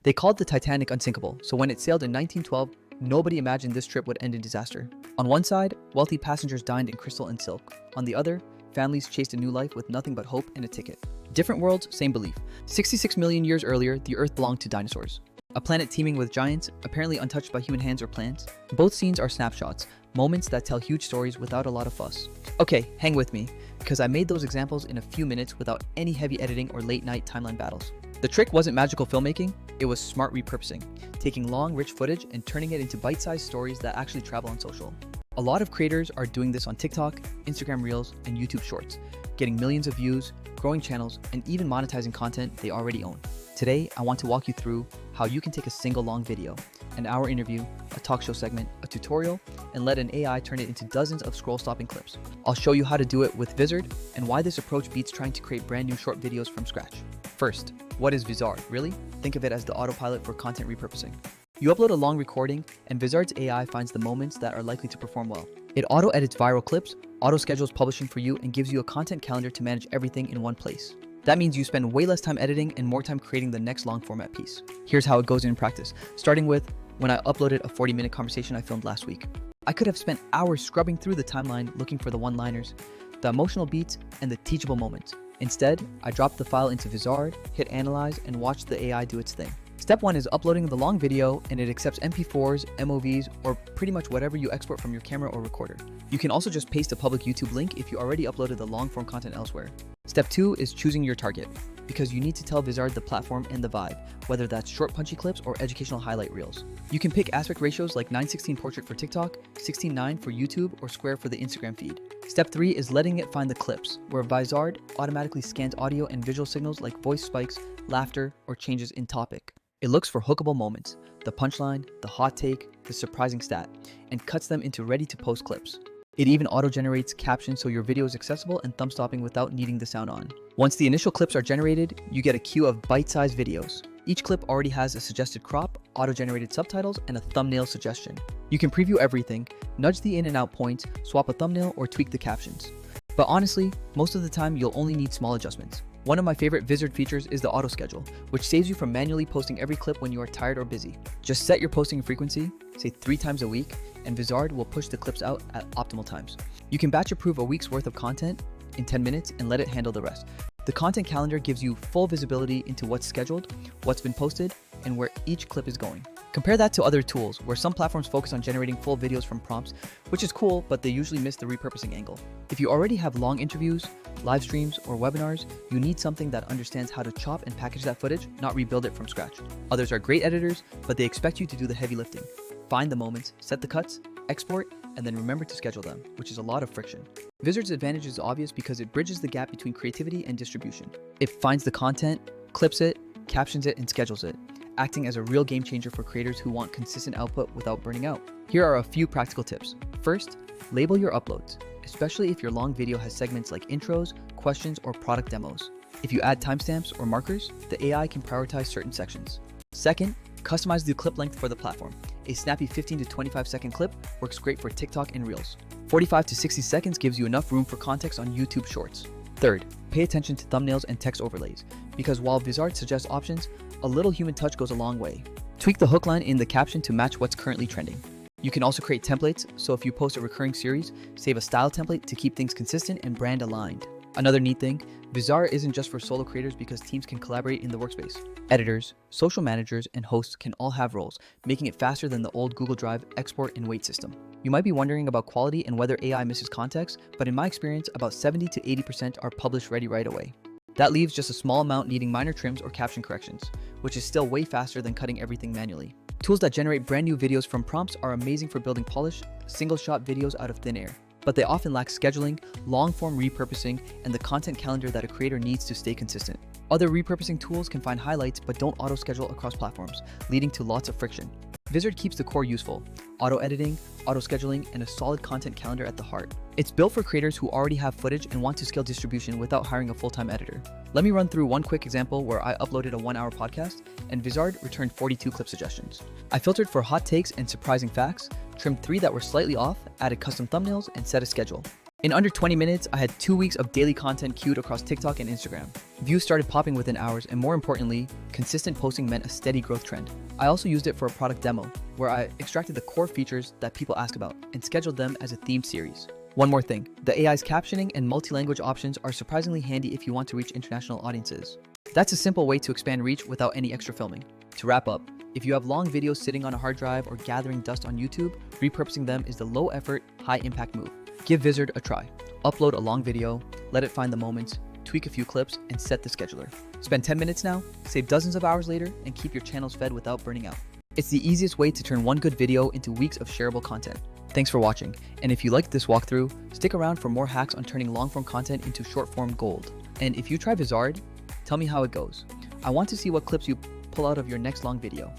They called the Titanic unsinkable, so when it sailed in 1912, nobody imagined this trip would end in disaster. On one side, wealthy passengers dined in crystal and silk. On the other, families chased a new life with nothing but hope and a ticket. Different worlds, same belief. 66 million years earlier, the Earth belonged to dinosaurs. A planet teeming with giants, apparently untouched by human hands or plants. Both scenes are snapshots, moments that tell huge stories without a lot of fuss. Okay, hang with me, because I made those examples in a few minutes without any heavy editing or late night timeline battles. The trick wasn't magical filmmaking, it was smart repurposing, taking long, rich footage and turning it into bite-sized stories that actually travel on social. A lot of creators are doing this on TikTok, Instagram Reels, and YouTube Shorts, getting millions of views, growing channels, and even monetizing content they already own. Today, I want to walk you through how you can take a single long video, an hour interview, a talk show segment, a tutorial, and let an AI turn it into dozens of scroll-stopping clips. I'll show you how to do it with Vizard and why this approach beats trying to create brand new short videos from scratch. First, what is Vizard, really? Think of it as the autopilot for content repurposing. You upload a long recording, and Vizard's AI finds the moments that are likely to perform well. It auto-edits viral clips, auto-schedules publishing for you, and gives you a content calendar to manage everything in one place. That means you spend way less time editing and more time creating the next long format piece. Here's how it goes in practice, starting with when I uploaded a 40-minute conversation I filmed last week. I could have spent hours scrubbing through the timeline looking for the one-liners, the emotional beats, and the teachable moments. Instead, I dropped the file into Vizard, hit analyze, and watched the AI do its thing. Step 1 is uploading the long video, and it accepts MP4s, MOVs, or pretty much whatever you export from your camera or recorder. You can also just paste a public YouTube link if you already uploaded the long-form content elsewhere. Step 2 is choosing your target, because you need to tell Vizard the platform and the vibe, whether that's short punchy clips or educational highlight reels. You can pick aspect ratios like 9:16 portrait for TikTok, 16:9 for YouTube, or square for the Instagram feed. Step 3 is letting it find the clips, where Vizard automatically scans audio and visual signals like voice spikes, laughter, or changes in topic. It looks for hookable moments, the punchline, the hot take, the surprising stat, and cuts them into ready-to-post clips. It even auto-generates captions so your video is accessible and thumb-stopping without needing the sound on. Once the initial clips are generated, you get a queue of bite-sized videos. Each clip already has a suggested crop, auto-generated subtitles, and a thumbnail suggestion. You can preview everything, nudge the in and out points, swap a thumbnail, or tweak the captions. But honestly, most of the time you'll only need small adjustments. One of my favorite Vizard features is the auto schedule, which saves you from manually posting every clip when you are tired or busy. Just set your posting frequency, say 3 times a week, and Vizard will push the clips out at optimal times. You can batch approve a week's worth of content in 10 minutes and let it handle the rest. The content calendar gives you full visibility into what's scheduled, what's been posted, and where each clip is going. Compare that to other tools, where some platforms focus on generating full videos from prompts, which is cool, but they usually miss the repurposing angle. If you already have long interviews, live streams, or webinars, you need something that understands how to chop and package that footage, not rebuild it from scratch. Others are great editors, but they expect you to do the heavy lifting. Find the moments, set the cuts, export, and then remember to schedule them, which is a lot of friction. Vizard's advantage is obvious because it bridges the gap between creativity and distribution. It finds the content, clips it, captions it, and schedules it, acting as a real game changer for creators who want consistent output without burning out. Here are a few practical tips. First, label your uploads, especially if your long video has segments like intros, questions, or product demos. If you add timestamps or markers, the AI can prioritize certain sections. Second, customize the clip length for the platform. A snappy 15 to 25 second clip works great for TikTok and Reels. 45 to 60 seconds gives you enough room for context on YouTube Shorts. Third, pay attention to thumbnails and text overlays, because while Vizard suggests options, a little human touch goes a long way. Tweak the hook line in the caption to match what's currently trending. You can also create templates, so if you post a recurring series, save a style template to keep things consistent and brand aligned. Another neat thing, Vizard isn't just for solo creators because teams can collaborate in the workspace. Editors, social managers, and hosts can all have roles, making it faster than the old Google Drive export and wait system. You might be wondering about quality and whether AI misses context, but in my experience, about 70 to 80% are published ready right away. That leaves just a small amount needing minor trims or caption corrections, which is still way faster than cutting everything manually. Tools that generate brand new videos from prompts are amazing for building polished, single-shot videos out of thin air, but they often lack scheduling, long-form repurposing, and the content calendar that a creator needs to stay consistent. Other repurposing tools can find highlights but don't auto-schedule across platforms, leading to lots of friction. Vizard keeps the core useful, auto-editing, auto-scheduling, and a solid content calendar at the heart. It's built for creators who already have footage and want to scale distribution without hiring a full-time editor. Let me run through one quick example where I uploaded a 1-hour podcast, and Vizard returned 42 clip suggestions. I filtered for hot takes and surprising facts, trimmed 3 that were slightly off, added custom thumbnails, and set a schedule. In under 20 minutes, I had 2 weeks of daily content queued across TikTok and Instagram. Views started popping within hours, and more importantly, consistent posting meant a steady growth trend. I also used it for a product demo, where I extracted the core features that people ask about and scheduled them as a themed series. One more thing, the AI's captioning and multi-language options are surprisingly handy if you want to reach international audiences. That's a simple way to expand reach without any extra filming. To wrap up, if you have long videos sitting on a hard drive or gathering dust on YouTube, repurposing them is the low-effort, high-impact move. Give Vizard a try. Upload a long video, let it find the moments, tweak a few clips, and set the scheduler. Spend 10 minutes now, save dozens of hours later, and keep your channels fed without burning out. It's the easiest way to turn one good video into weeks of shareable content. Thanks for watching, and if you liked this walkthrough, stick around for more hacks on turning long-form content into short-form gold. And if you try Vizard, tell me how it goes. I want to see what clips you pull out of your next long video.